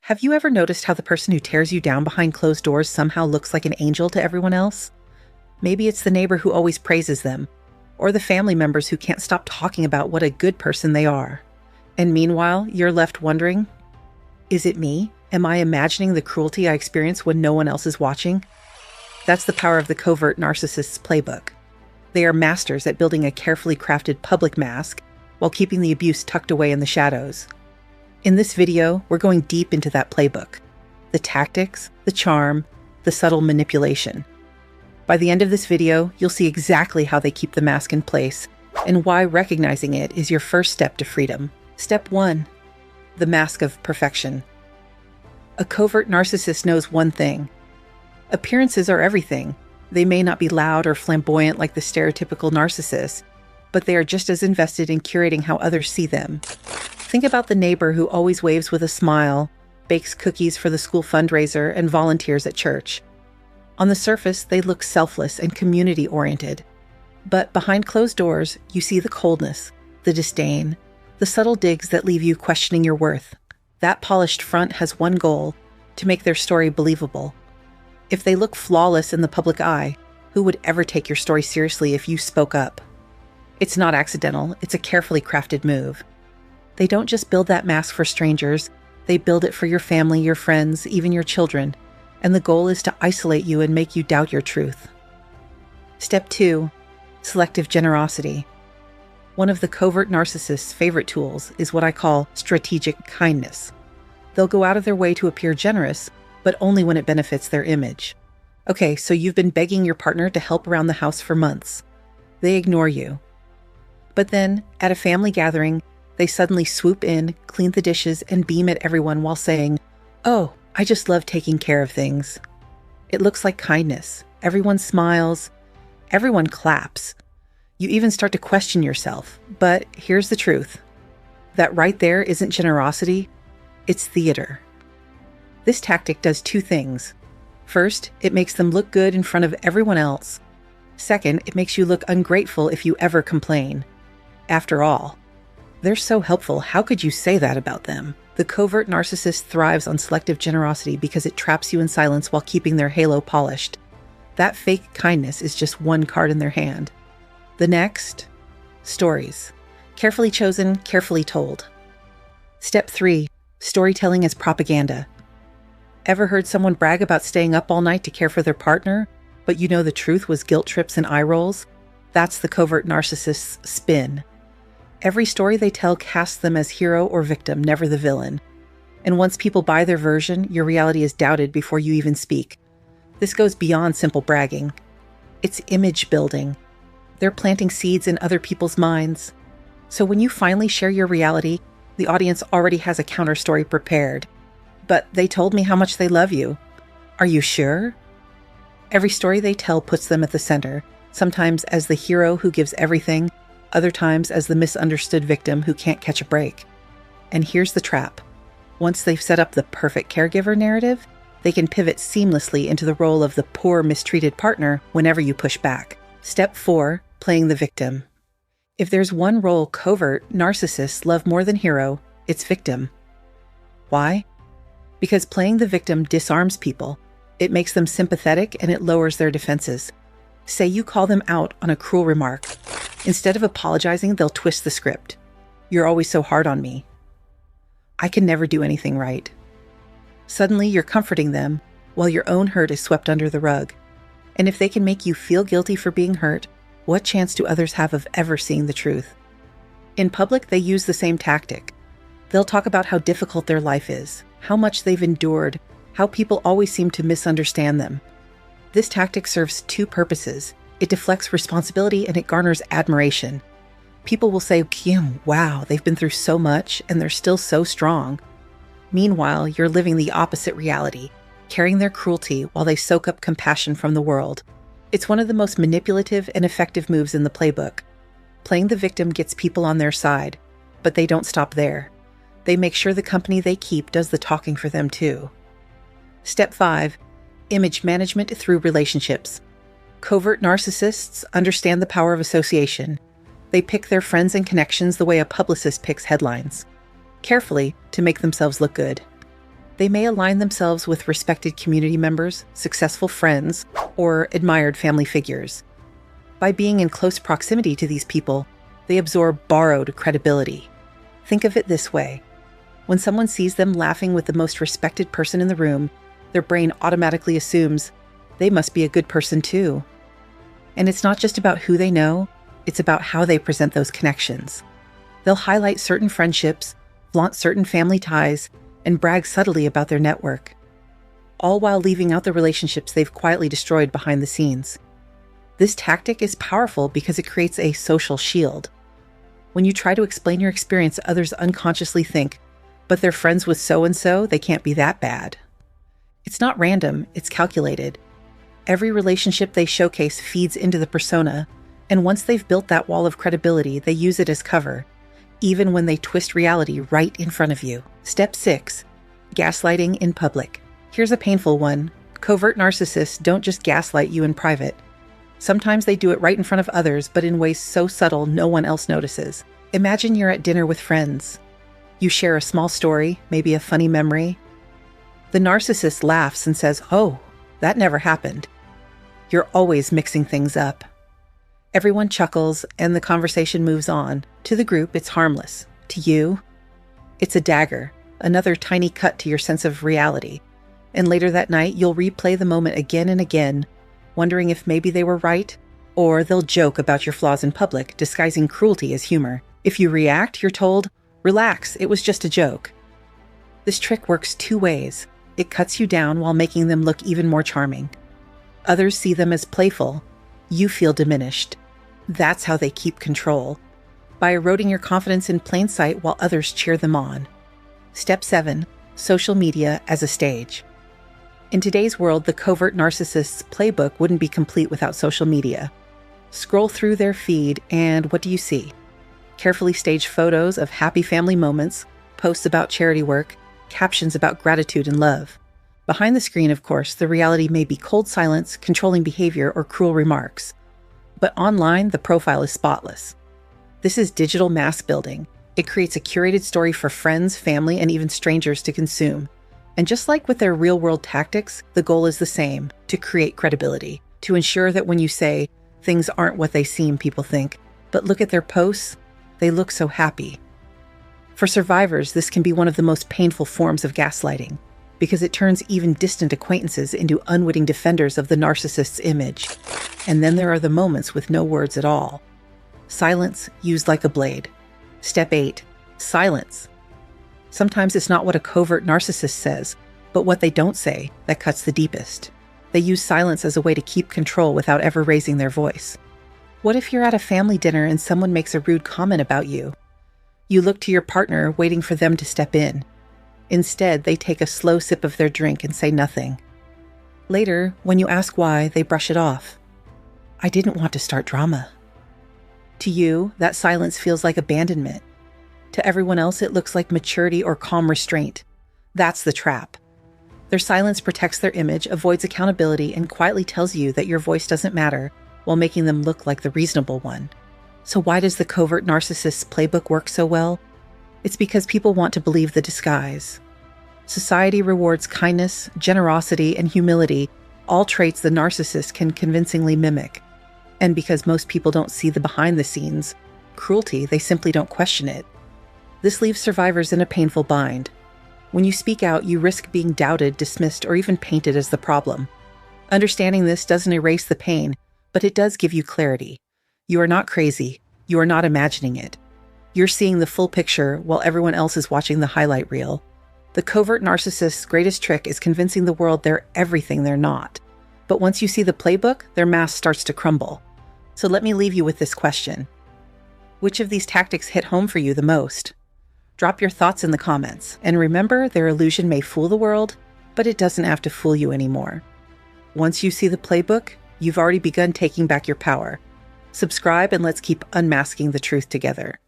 Have you ever noticed how the person who tears you down behind closed doors somehow looks like an angel to everyone else? Maybe it's the neighbor who always praises them, or the family members who can't stop talking about what a good person they are. And meanwhile, you're left wondering, is it me? Am I imagining the cruelty I experience when no one else is watching? That's the power of the Covert Narcissists playbook. They are masters at building a carefully crafted public mask while keeping the abuse tucked away in the shadows. In this video, we're going deep into that playbook. The tactics, the charm, the subtle manipulation. By the end of this video, you'll see exactly how they keep the mask in place and why recognizing it is your first step to freedom. Step 1. The mask of perfection. A covert narcissist knows one thing. Appearances are everything. They may not be loud or flamboyant like the stereotypical narcissist, but they are just as invested in curating how others see them. Think about the neighbor who always waves with a smile, bakes cookies for the school fundraiser, and volunteers at church. On the surface, they look selfless and community-oriented. But behind closed doors, you see the coldness, the disdain, the subtle digs that leave you questioning your worth. That polished front has one goal: to make their story believable. If they look flawless in the public eye, who would ever take your story seriously if you spoke up? It's not accidental, it's a carefully crafted move. They don't just build that mask for strangers, they build it for your family, your friends, even your children. And the goal is to isolate you and make you doubt your truth. Step 2. Selective generosity. One of the covert narcissist's favorite tools is what I call strategic kindness. They'll go out of their way to appear generous, but only when it benefits their image. Okay, so you've been begging your partner to help around the house for months. They ignore you. But then, at a family gathering, they suddenly swoop in, clean the dishes, and beam at everyone while saying, "Oh, I just love taking care of things." It looks like kindness. Everyone smiles. Everyone claps. You even start to question yourself. But here's the truth. That right there isn't generosity. It's theater. This tactic does two things. First, it makes them look good in front of everyone else. Second, it makes you look ungrateful if you ever complain. After all, they're so helpful. How could you say that about them? The covert narcissist thrives on selective generosity because it traps you in silence while keeping their halo polished. That fake kindness is just one card in their hand. The next, stories. Carefully chosen, carefully told. Step 3, storytelling as propaganda. Ever heard someone brag about staying up all night to care for their partner, but you know the truth was guilt trips and eye rolls? That's the covert narcissist's spin. Every story they tell casts them as hero or victim, never the villain. And once people buy their version, your reality is doubted before you even speak. This goes beyond simple bragging. It's image building. They're planting seeds in other people's minds. So when you finally share your reality, the audience already has a counter story prepared. But they told me how much they love you. Are you sure? Every story they tell puts them at the center, sometimes as the hero who gives everything, other times as the misunderstood victim who can't catch a break. And here's the trap. Once they've set up the perfect caregiver narrative, they can pivot seamlessly into the role of the poor, mistreated partner whenever you push back. Step 4, playing the victim. If there's one role covert narcissists love more than hero, it's victim. Why? Because playing the victim disarms people. It makes them sympathetic and it lowers their defenses. Say you call them out on a cruel remark. Instead of apologizing, they'll twist the script. "You're always so hard on me. I can never do anything right." Suddenly, you're comforting them while your own hurt is swept under the rug. And if they can make you feel guilty for being hurt, what chance do others have of ever seeing the truth? In public, they use the same tactic. They'll talk about how difficult their life is, how much they've endured, how people always seem to misunderstand them. This tactic serves two purposes. It deflects responsibility and it garners admiration. People will say, "Kim, wow, they've been through so much and they're still so strong." Meanwhile, you're living the opposite reality, carrying their cruelty while they soak up compassion from the world. It's one of the most manipulative and effective moves in the playbook. Playing the victim gets people on their side, but they don't stop there. They make sure the company they keep does the talking for them too. Step 5, image management through relationships. Covert narcissists understand the power of association. They pick their friends and connections the way a publicist picks headlines, carefully to make themselves look good. They may align themselves with respected community members, successful friends, or admired family figures. By being in close proximity to these people, they absorb borrowed credibility. Think of it this way. When someone sees them laughing with the most respected person in the room, their brain automatically assumes they must be a good person too. And it's not just about who they know, it's about how they present those connections. They'll highlight certain friendships, flaunt certain family ties, and brag subtly about their network, all while leaving out the relationships they've quietly destroyed behind the scenes. This tactic is powerful because it creates a social shield. When you try to explain your experience, others unconsciously think, but they're friends with so-and-so, they can't be that bad. It's not random, it's calculated. Every relationship they showcase feeds into the persona, and once they've built that wall of credibility, they use it as cover, even when they twist reality right in front of you. Step 6. Gaslighting in public. Here's a painful one. Covert narcissists don't just gaslight you in private. Sometimes they do it right in front of others, but in ways so subtle no one else notices. Imagine you're at dinner with friends. You share a small story, maybe a funny memory. The narcissist laughs and says, "Oh, that never happened." You're always mixing things up. Everyone chuckles and the conversation moves on. To the group, it's harmless. To you, it's a dagger, another tiny cut to your sense of reality. And later that night, you'll replay the moment again and again, wondering if maybe they were right, or they'll joke about your flaws in public, disguising cruelty as humor. If you react, you're told, "Relax, it was just a joke." This trick works two ways. It cuts you down while making them look even more charming. Others see them as playful. You feel diminished. That's how they keep control, by eroding your confidence in plain sight while others cheer them on. Step 7. Social media as a stage. In today's world, the covert narcissist's playbook wouldn't be complete without social media. Scroll through their feed, and what do you see? Carefully staged photos of happy family moments, posts about charity work, captions about gratitude and love. Behind the screen, of course, the reality may be cold silence, controlling behavior, or cruel remarks. But online, the profile is spotless. This is digital mask building. It creates a curated story for friends, family, and even strangers to consume. And just like with their real-world tactics, the goal is the same: to create credibility, to ensure that when you say, things aren't what they seem, people think, but look at their posts, they look so happy. For survivors, this can be one of the most painful forms of gaslighting, because it turns even distant acquaintances into unwitting defenders of the narcissist's image. And then there are the moments with no words at all. Silence used like a blade. Step 8. Silence. Sometimes it's not what a covert narcissist says, but what they don't say that cuts the deepest. They use silence as a way to keep control without ever raising their voice. What if you're at a family dinner and someone makes a rude comment about you? You look to your partner, waiting for them to step in. Instead, they take a slow sip of their drink and say nothing. Later, when you ask why, they brush it off. "I didn't want to start drama." To you, that silence feels like abandonment. To everyone else, it looks like maturity or calm restraint. That's the trap. Their silence protects their image, avoids accountability, and quietly tells you that your voice doesn't matter, while making them look like the reasonable one. So why does the covert narcissist's playbook work so well? It's because people want to believe the disguise. Society rewards kindness, generosity, and humility, all traits the narcissist can convincingly mimic. And because most people don't see the behind-the-scenes cruelty, they simply don't question it. This leaves survivors in a painful bind. When you speak out, you risk being doubted, dismissed, or even painted as the problem. Understanding this doesn't erase the pain, but it does give you clarity. You are not crazy. You are not imagining it. You're seeing the full picture while everyone else is watching the highlight reel. The covert narcissist's greatest trick is convincing the world they're everything they're not. But once you see the playbook, their mask starts to crumble. So let me leave you with this question. Which of these tactics hit home for you the most? Drop your thoughts in the comments. And remember, their illusion may fool the world, but it doesn't have to fool you anymore. Once you see the playbook, you've already begun taking back your power. Subscribe and let's keep unmasking the truth together.